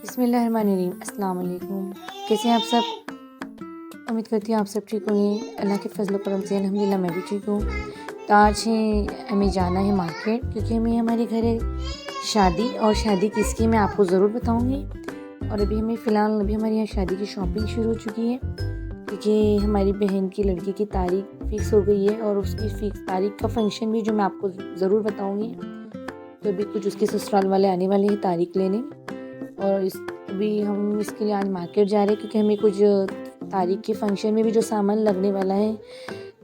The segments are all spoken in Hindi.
बिस्मिल्लाहिर्रहमानिर्रहीम। अस्सलाम वालेकुम। कैसे हैं आप सब? उम्मीद करती हूँ आप सब ठीक होंगे। अल्लाह के फजल करम से अल्हम्दुलिल्लाह मैं भी ठीक हूँ। तो आज हमें जाना है मार्केट, क्योंकि हमें हमारे घर है शादी, और शादी किसकी मैं आपको ज़रूर बताऊँगी। और अभी हमारे यहाँ शादी की शॉपिंग शुरू हो चुकी है, क्योंकि हमारी बहन की लड़की की तारीख फ़िक्स हो गई है, और उसकी फ़िक्स तारीख का फ़ंक्शन भी जो मैं आपको ज़रूर बताऊँगी। तो अभी कुछ उसके ससुराल वाले आने वाले हैं तारीख लेने, और अभी हम इसके लिए आज मार्केट जा रहे हैं, क्योंकि हमें कुछ तारीख के फंक्शन में भी जो सामान लगने वाला है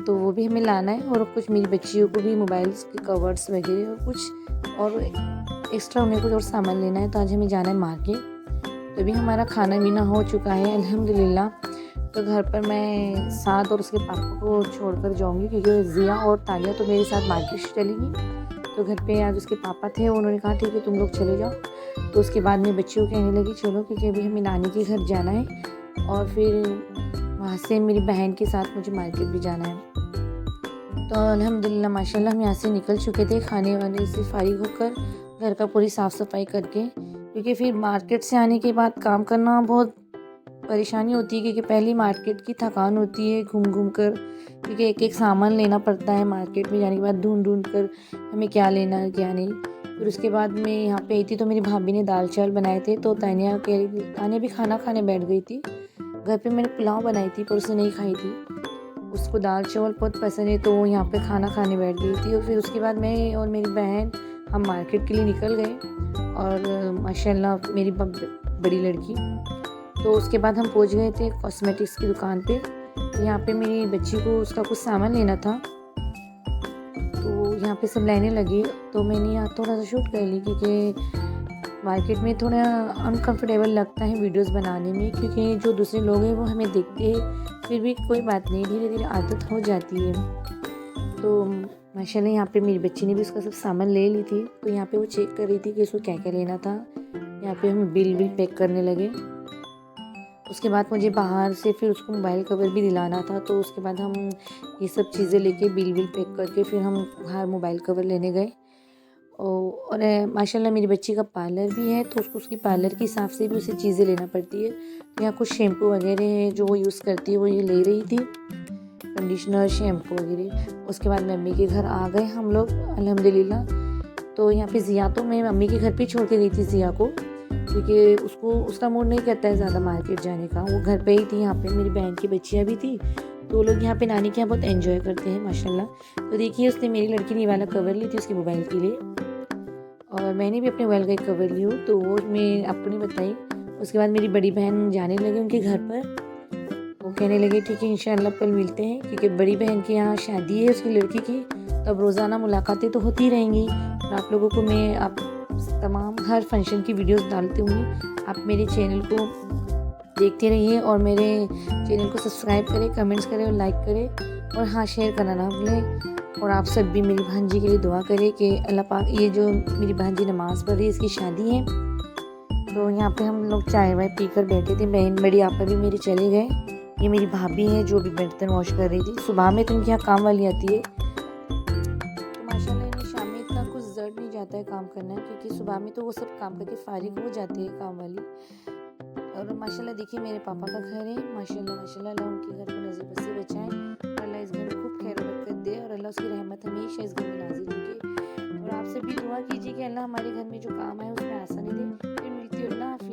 तो वो भी हमें लाना है, और कुछ मेरी बच्चियों को भी मोबाइल्स के कवर्स वगैरह और कुछ और एक्स्ट्रा उन्हें कुछ और सामान लेना है। तो आज हमें जाना है मार्केट। तो अभी हमारा खाना पीना हो चुका है अल्हम्दुलिल्लाह। तो घर पर मैं साथ और उसके पापा को छोड़कर जाऊंगी, क्योंकि ज़िया और तालिया तो मेरे साथ मार्केट चलेगी। तो घर पे आज उसके पापा थे, उन्होंने कहा ठीक है तुम लोग चले जाओ। तो उसके बाद में बच्चियों कहने लगी चलो, क्योंकि अभी हमें नानी के घर जाना है, और फिर वहाँ से मेरी बहन के साथ मुझे मार्केट भी जाना है। तो अल्हम्दुलिल्लाह माशाल्लाह हम यहाँ से निकल चुके थे खाने वाने से फारिग होकर, घर का पूरी साफ़ सफाई करके, क्योंकि फिर मार्केट से आने के बाद काम करना बहुत परेशानी होती है, क्योंकि पहली मार्केट की थकान होती है घूम घूम कर, क्योंकि एक एक सामान लेना पड़ता है। मार्केट में जाने के बाद ढूंढ ढूंढ कर हमें क्या लेना है क्या नहीं। फिर उसके बाद मैं यहाँ पे आई थी, तो मेरी भाभी ने दाल चावल बनाए थे, तो तानिया भी खाना खाने बैठ गई थी। घर पे मैंने पुलाव बनाई थी, पर उसने नहीं खाई थी, उसको दाल चावल बहुत पसंद है, तो वो यहाँ पे खाना खाने बैठ गई थी। और फिर उसके बाद मैं और मेरी बहन हम मार्केट के लिए निकल गए, और माशाल्लाह मेरी बड़ी लड़की, तो उसके बाद हम पहुंच गए थे कॉस्मेटिक्स की दुकान पे। तो यहाँ पे मेरी बच्ची को उसका कुछ सामान लेना था, तो यहाँ पे सब लेने लगी। तो मैंने यहाँ थोड़ा सा शूट कर ली, क्योंकि मार्केट में थोड़ा अनकंफर्टेबल लगता है वीडियोस बनाने में, क्योंकि जो दूसरे लोग हैं वो हमें देखते हैं, फिर भी कोई बात नहीं, धीरे धीरे आदत हो जाती है। तो माशाल्लाह यहाँ पे मेरी बच्ची ने भी उसका सब सामान ले ली थी। तो यहाँ पे वो चेक कर रही थी कि उसको क्या क्या लेना था। यहाँ पे हम बिल पैक करने लगे। उसके बाद मुझे बाहर से फिर उसको मोबाइल कवर भी दिलाना था, तो उसके बाद हम ये सब चीज़ें लेके बिल पैक करके फिर हम बाहर मोबाइल कवर लेने गए। और माशाल्लाह मेरी बच्ची का पार्लर भी है, तो उसको उसकी पार्लर के हिसाब से भी उसे चीज़ें लेना पड़ती है। तो यहाँ कुछ शैम्पू वगैरह है जो वो यूज़ करती है, वो ये ले रही थी, कंडीशनर शैम्पू वगैरह। उसके बाद मम्मी के घर आ गए हम लोग अल्हम्दुलिल्लाह। तो यहाँ पे ज़िया तो मैं मम्मी के घर पे छोड़ के गई थी ज़िया को, क्योंकि उसका मूड नहीं करता है ज़्यादा मार्केट जाने का, वो घर पे ही थी। यहाँ पे मेरी बहन की बच्चियाँ भी थी, तो वो लोग यहाँ पे नानी के यहाँ बहुत एंजॉय करते हैं माशाल्लाह। तो देखिए उसने मेरी लड़की ने वाला कवर ली थी उसके मोबाइल के लिए, और मैंने भी अपने मोबाइल का एक कवर ली हूँ, तो वो मैं आपको नहीं बताई। उसके बाद मेरी बड़ी बहन जाने लगी उनके घर पर, वो कहने लगे ठीक है इंशाल्लाह कल मिलते हैं, क्योंकि बड़ी बहन के यहाँ शादी है उसकी लड़की की, तो अब रोज़ाना मुलाकातें तो होती रहेंगी। और आप लोगों को मैं तमाम हर फंक्शन की वीडियोस डालती हूँ। आप मेरे चैनल को देखते रहिए, और मेरे चैनल को सब्सक्राइब करें, कमेंट्स करें और लाइक करें, और हाँ शेयर करना ना भूलें। और आप सब भी मेरी भांजी के लिए दुआ करें कि अल्लाह पाक, ये जो मेरी भांजी नमाज़ पढ़ रही है इसकी शादी है। तो यहाँ पे हम लोग चाय वाय पी कर बैठे थे। बहन बड़ी आपा भी मेरी चले गए। ये मेरी भाभी है जो भी बर्तन वॉश कर रही थी। सुबह में तो इनके यहाँ काम वाली आती है, तो माशाल्लाह इन्हें शाम में इतना कुछ जर्द नहीं जाता है काम करना, क्योंकि सुबह में तो वो सब काम करके फारिग हो जाती है काम वाली। और माशाल्लाह देखिए मेरे पापा का घर है, माशाल्लाह माशाल्लाह, अल्लाह उनके घर को नज़र बद से बचाए, और अल्लाह इस घर में खूब खैर बरकत दे, और अल्लाह उसकी रहमत हमेशा इस घर में नाजिल रखे। और आप सब भी दुआ कीजिए कि अल्लाह हमारे घर में जो काम है उसमें आसानी दे। फिर मिलती है, अल्लाह हाफ़िज़।